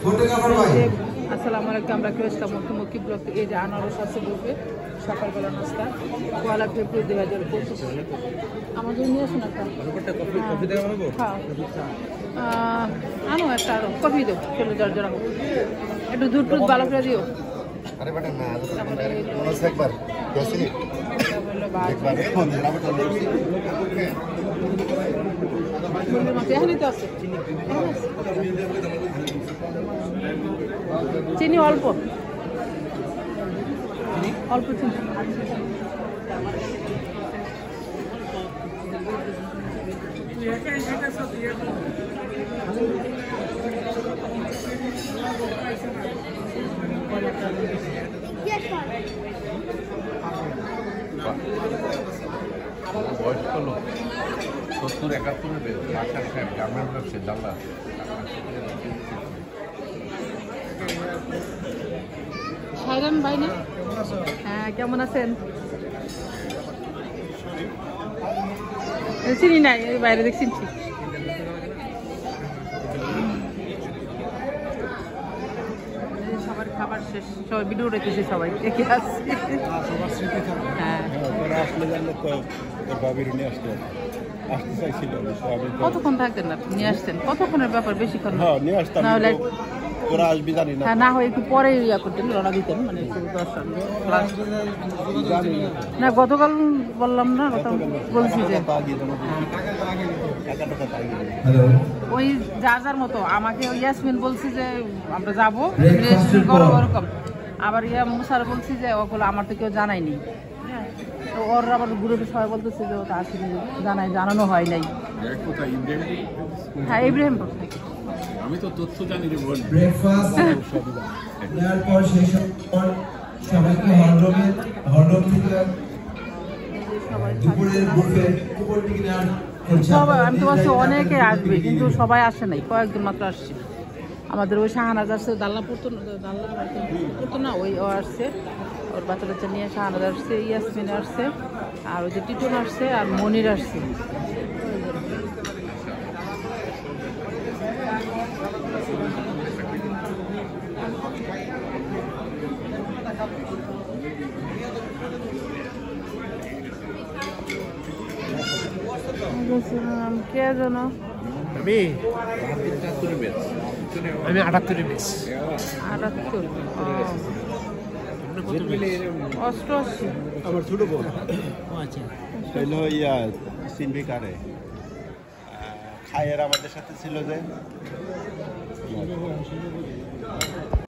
আসসালামু আলাইকুম। আমরা কেউ মুখোমুখি ব্লক এই যে আনারস আছে বলবে সকালবেলা নাস্তা 1 ফেব্রুয়ারি 2025। আমাদের নিয়ে আসুন একটা আনো একটা আরো কফি দেবো চলে জর্জরা হোক একটু দুধ টুধ ভালো করে দিও। চিনি অল্প অল্প চিনি বয়স হলো 70-71 বাসার সাহেব গ্রামের ব্যবসা জানলা সাইরান ভাই না? হ্যাঁ, কেমন আছেন? চিনি নাই বাইরে দেখ চিনছি। সবার খাবার শেষ, সবাই ভিডিও রেখেছে, সবাই দেখে আসছে। হ্যাঁ, কতক্ষণ থাকতেন না? নিয়ে আসতেন কতক্ষণের ব্যাপার? বেশিক্ষণ না হয় একটু পরে ইয়া করতেন, রওনা দিতেন, মানে না গতকাল বললাম না, বলছি যে ওই যার যার মতো আমাকে ইয়াসমিন বলছি যে আমরা যাবো ওরকম, আবার ইয়া মুসার বলছি যে ওগুলো আমার তো কেউ জানায়নি। তো ওর আবার গ্রুপে সবাই বলতেছে যে ওটা আসেনি, জানানো হয় নাই। হ্যাঁ, ইব্রাহিমপুর থেকে। আমি তো তথ্য জানি রে বোন। ব্রেকফাস্ট নেওয়ার পর শেষ পর সবাইকে হলরুম থেকে দুপুরের বুফে উপর থেকে সবাই, আমি তো বলছি অনেকে আসবে কিন্তু সবাই আসে নাই, কয়েকজন মাত্র আসছে। আমাদের ওই শাহানাজ আসছে, দাল্লা পড়তো না, ওই ও আসছে, ওর বাচ্চা বাচ্চা নিয়ে শাহানাজ আসছে, ইয়াসমিন আসছে, আর ওই যে টিটন আসছে, আর মনির আসছে। কে জানো? আমি 78 ব্যাচ। 78 88 আমার ছোট বোন হইলো ইয়া সিনভি কারে খায়ের আমাদের সাথে ছিল যে